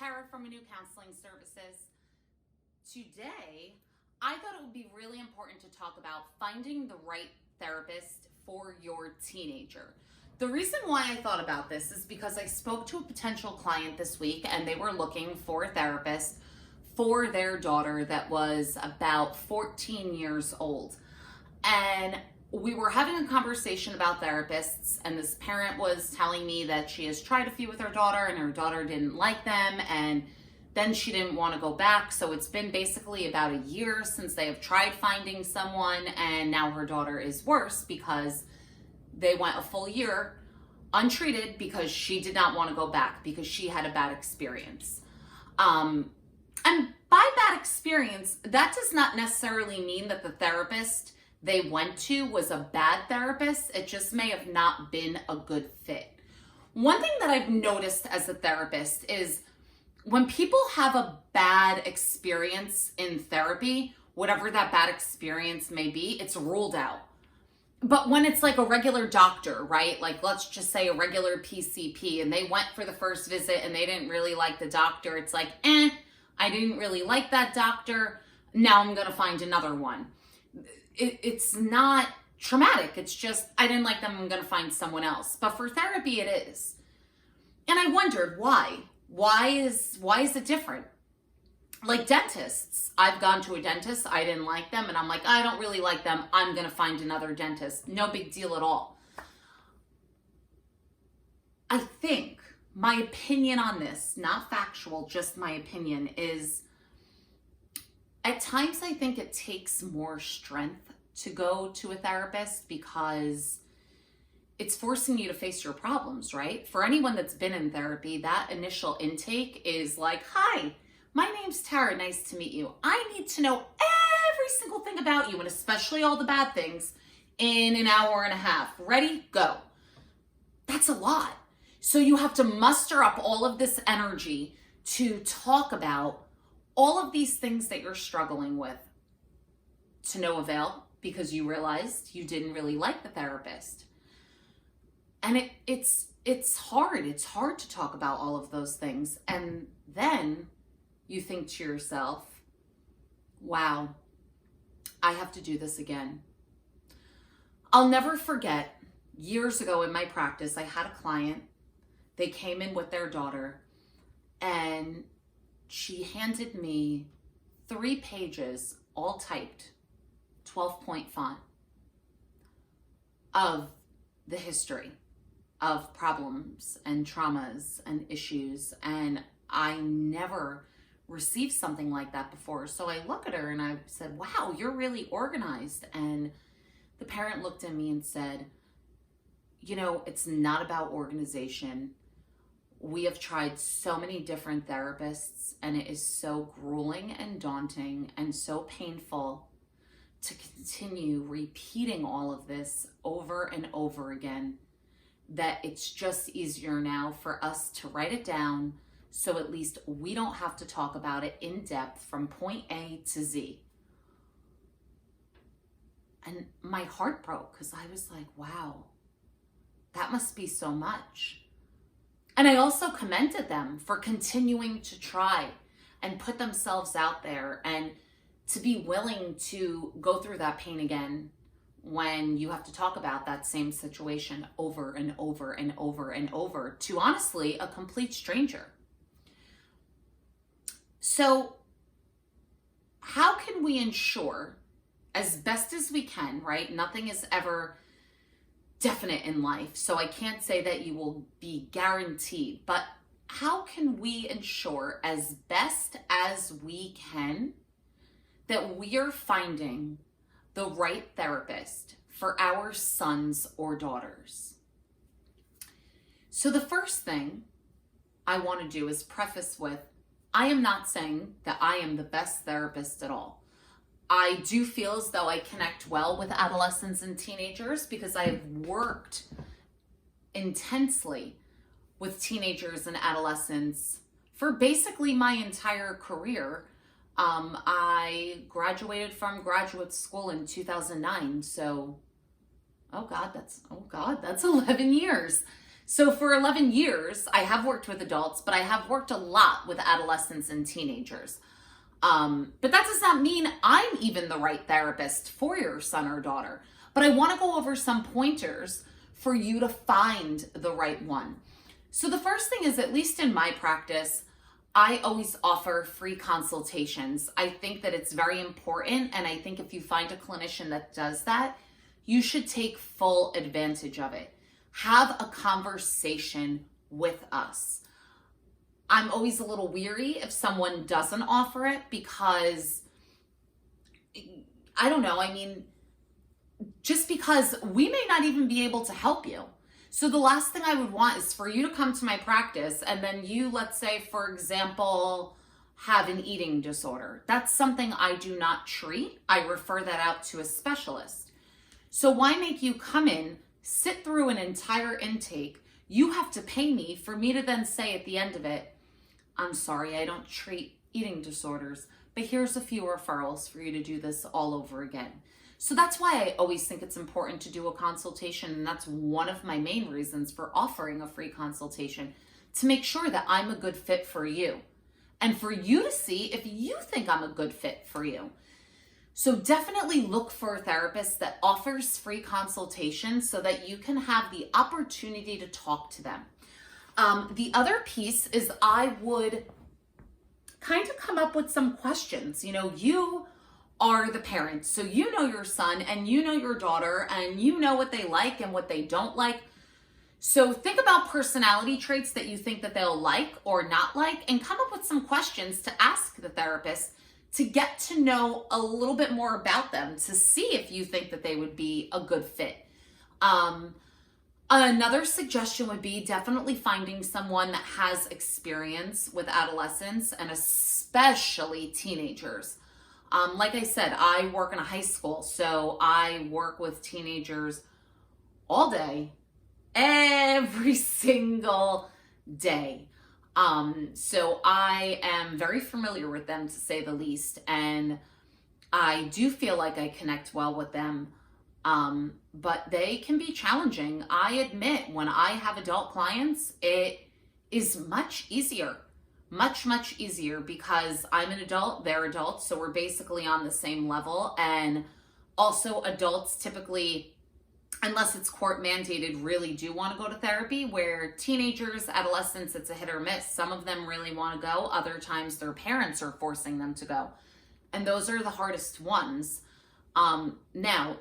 Tara from New Counseling Services. Today, I thought it would be really important to talk about finding the right therapist for your teenager. The reason why I thought about this is because I spoke to a potential client this week and they were looking for a therapist for their daughter that was about 14 years old. And we were having a conversation about therapists, and this parent was telling me that she has tried a few with her daughter and her daughter didn't like them, and then she didn't want to go back. So it's been basically about a year since they have tried finding someone, and now her daughter is worse because they went a full year untreated because she did not want to go back because she had a bad experience. And by bad experience, that does not necessarily mean that the therapist they went to was a bad therapist. It just may have not been a good fit. One thing that I've noticed as a therapist is when people have a bad experience in therapy, whatever that bad experience may be, it's ruled out. But when it's like a regular doctor, right? Like let's just say a regular PCP, and they went for the first visit and they didn't really like the doctor. It's like, I didn't really like that doctor. Now I'm going to find another one. It's not traumatic. It's just, I didn't like them, I'm going to find someone else. But for therapy, it is. And I wondered why. Why is it different? Like dentists. I've gone to a dentist, I didn't like them, and I'm like, I don't really like them, I'm going to find another dentist. No big deal at all. I think my opinion on this, not factual, just my opinion, is at times I think it takes more strength to go to a therapist because it's forcing you to face your problems, right? For anyone that's been in therapy, that initial intake is like, hi, my name's Tara, nice to meet you. I need to know every single thing about you, and especially all the bad things, in an hour and a half. Ready? Go. That's a lot. So you have to muster up all of this energy to talk about all of these things that you're struggling with, to no avail because you realized you didn't really like the therapist. And it's hard. It's hard to talk about all of those things. And then you think to yourself, wow, I have to do this again. I'll never forget, years ago in my practice, I had a client. They came in with their daughter, and she handed me 3 pages, all typed, 12-point font, of the history of problems and traumas and issues. And I never received something like that before. So I look at her and I said, wow, you're really organized. And the parent looked at me and said, you know, it's not about organization. We have tried so many different therapists, and it is so grueling and daunting and so painful to continue repeating all of this over and over again that it's just easier now for us to write it down so at least we don't have to talk about it in depth from point A to Z. And my heart broke because I was like, wow, that must be so much. And I also commended them for continuing to try and put themselves out there and to be willing to go through that pain again when you have to talk about that same situation over and over and over and over to, honestly, a complete stranger. So how can we ensure, as best as we can, right? Nothing is ever definite in life, so I can't say that you will be guaranteed, but how can we ensure as best as we can that we are finding the right therapist for our sons or daughters? So the first thing I want to do is preface with, I am not saying that I am the best therapist at all. I do feel as though I connect well with adolescents and teenagers because I have worked intensely with teenagers and adolescents for basically my entire career. I graduated from graduate school in 2009. So, that's 11 years. So for 11 years, I have worked with adults, but I have worked a lot with adolescents and teenagers. But that does not mean I'm even the right therapist for your son or daughter. But I want to go over some pointers for you to find the right one. So the first thing is, at least in my practice, I always offer free consultations. I think that it's very important, and I think if you find a clinician that does that, you should take full advantage of it. Have a conversation with us. I'm always a little weary if someone doesn't offer it because, I don't know, I mean, just because we may not even be able to help you. So the last thing I would want is for you to come to my practice and then you, let's say, for example, have an eating disorder. That's something I do not treat. I refer that out to a specialist. So why make you come in, sit through an entire intake? You have to pay me for me to then say at the end of it, I'm sorry, I don't treat eating disorders, but here's a few referrals for you to do this all over again. So that's why I always think it's important to do a consultation, and that's one of my main reasons for offering a free consultation, to make sure that I'm a good fit for you and for you to see if you think I'm a good fit for you. So definitely look for a therapist that offers free consultations so that you can have the opportunity to talk to them. The other piece is I would kind of come up with some questions. You know, you are the parents, so you know your son and you know your daughter and you know what they like and what they don't like. So think about personality traits that you think that they'll like or not like, and come up with some questions to ask the therapist to get to know a little bit more about them, to see if you think that they would be a good fit. Another suggestion would be definitely finding someone that has experience with adolescents and especially teenagers. Like I said, I work in a high school, so I work with teenagers all day, every single day. So I am very familiar with them, to say the least, and I do feel like I connect well with them. But they can be challenging. I admit, when I have adult clients, it is much easier, much easier, because I'm an adult, they're adults, so we're basically on the same level. And also adults typically, unless it's court mandated, really do want to go to therapy, where teenagers, adolescents, it's a hit or miss. Some of them really want to go. Other times their parents are forcing them to go. And those are the hardest ones. Now,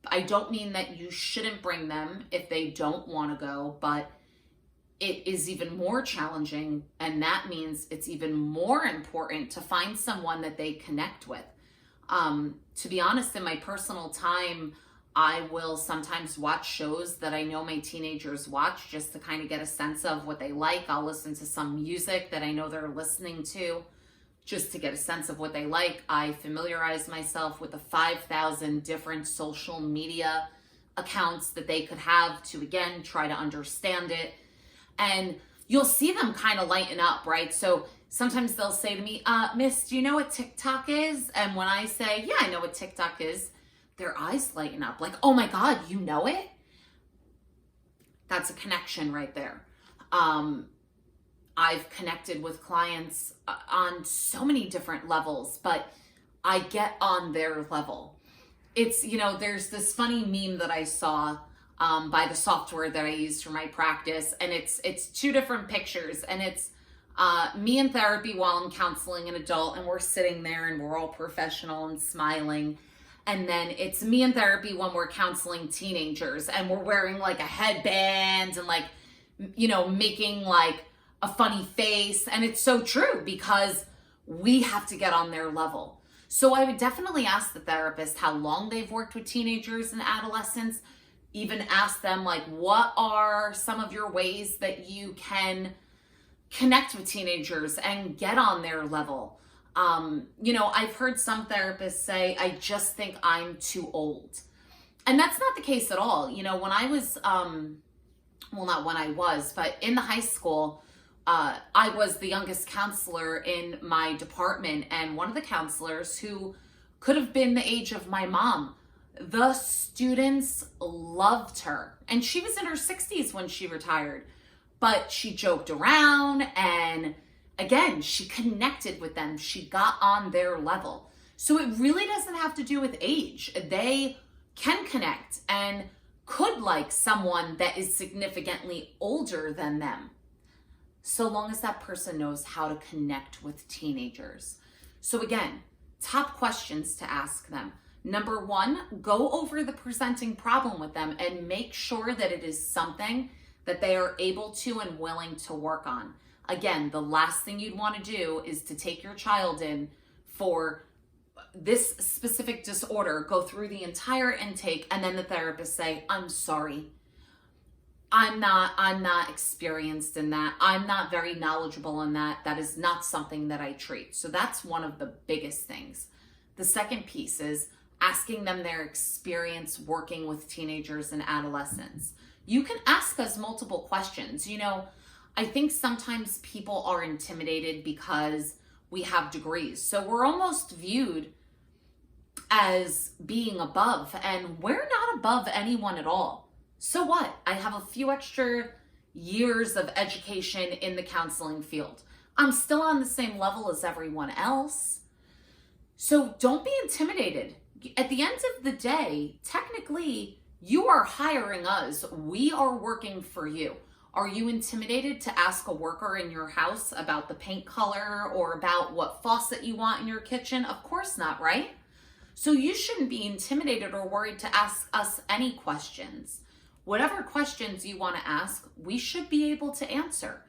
I don't mean that you shouldn't bring them if they don't want to go, but it is even more challenging, and that means it's even more important to find someone that they connect with. To be honest, in my personal time, I will sometimes watch shows that I know my teenagers watch, just to kind of get a sense of what they like. I'll listen to some music that I know they're listening to, just to get a sense of what they like. I familiarize myself with the 5,000 different social media accounts that they could have to, again, try to understand it. And you'll see them kind of lighten up, right? So sometimes they'll say to me, Miss, do you know what TikTok is? And when I say, yeah, I know what TikTok is, their eyes lighten up like, oh my God, you know it? That's a connection right there. I've connected with clients on so many different levels, but I get on their level. It's, you know, there's this funny meme that I saw by the software that I use for my practice, and it's two different pictures, and it's me in therapy while I'm counseling an adult, and we're sitting there and we're all professional and smiling. And then it's me in therapy when we're counseling teenagers, and we're wearing like a headband and like, you know, making like a funny face. And it's so true, because we have to get on their level. So I would definitely ask the therapist how long they've worked with teenagers and adolescents. Even ask them, like, what are some of your ways that you can connect with teenagers and get on their level? You know, I've heard some therapists say, I just think I'm too old. And that's not the case at all. You know, when I was, well, not when I was, but in the high school, I was the youngest counselor in my department, and one of the counselors, who could have been the age of my mom, The students loved her. And she was in her 60s when she retired. But she joked around, and again, she connected with them. She got on their level. So it really doesn't have to do with age. They can connect and could like someone that is significantly older than them, so long as that person knows how to connect with teenagers. So again, top questions to ask them. Number one, go over the presenting problem with them and make sure that it is something that they are able to and willing to work on. Again, the last thing you'd want to do is to take your child in for this specific disorder, go through the entire intake, and then the therapist say, I'm sorry, I'm not experienced in that. I'm not very knowledgeable in that. That is not something that I treat. So that's one of the biggest things. The second piece is asking them their experience working with teenagers and adolescents. You can ask us multiple questions. I think sometimes people are intimidated because we have degrees. So we're almost viewed as being above, and we're not above anyone at all. So what? I have a few extra years of education in the counseling field. I'm still on the same level as everyone else. So don't be intimidated. At the end of the day, technically, you are hiring us. We are working for you. Are you intimidated to ask a worker in your house about the paint color or about what faucet you want in your kitchen? Of course not, right? So you shouldn't be intimidated or worried to ask us any questions. Whatever questions you want to ask, we should be able to answer.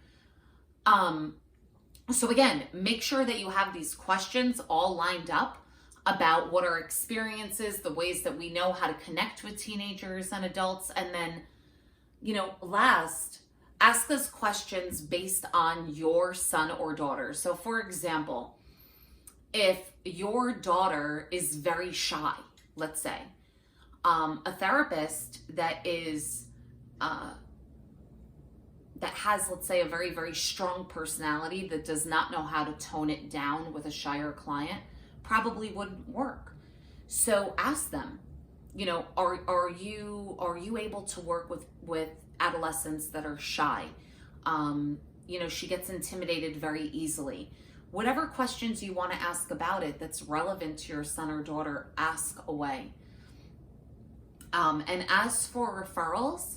So again, make sure that you have these questions all lined up about what our experience is, the ways that we know how to connect with teenagers and adults. And then, last, ask us questions based on your son or daughter. So for example, if your daughter is very shy, let's say, a therapist that is, that has, let's say, a very, very strong personality that does not know how to tone it down with a shyer client probably wouldn't work. So ask them, are you able to work with adolescents that are shy? She gets intimidated very easily. Whatever questions you want to ask about it that's relevant to your son or daughter, ask away. And as for referrals,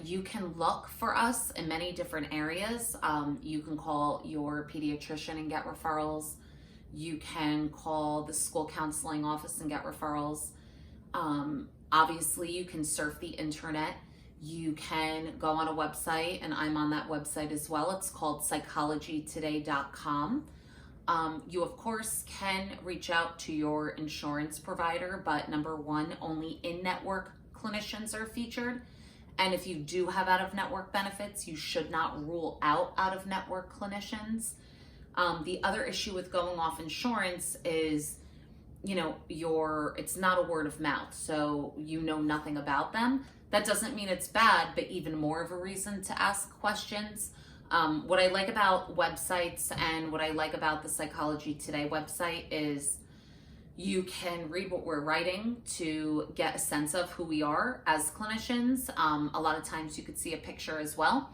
you can look for us in many different areas. You can call your pediatrician and get referrals. You can call the school counseling office and get referrals. Obviously, you can surf the internet. You can go on a website, and I'm on that website as well. It's called psychologytoday.com. You, of course, can reach out to your insurance provider, but number one, only in-network clinicians are featured. And if you do have out-of-network benefits, you should not rule out out-of-network clinicians. The other issue with going off insurance is, it's not a word of mouth, so you know nothing about them. That doesn't mean it's bad, but even more of a reason to ask questions. What I like about websites and what I like about the Psychology Today website is you can read what we're writing to get a sense of who we are as clinicians. A lot of times you could see a picture as well.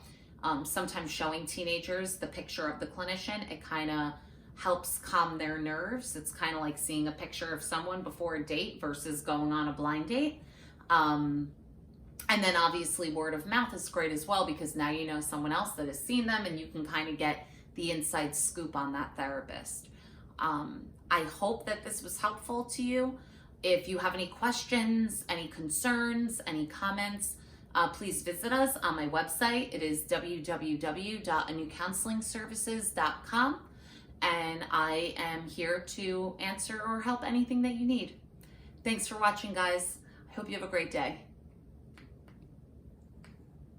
Sometimes showing teenagers the picture of the clinician, it kind of helps calm their nerves. It's kind of like seeing a picture of someone before a date versus going on a blind date. And then obviously word of mouth is great as well, because now you know someone else that has seen them and you can kind of get the inside scoop on that therapist. I hope that this was helpful to you. If you have any questions, any concerns, any comments, please visit us on my website. It is www.anewcounselingservices.com, and I am here to answer or help anything that you need. Thanks for watching, guys. I hope you have a great day.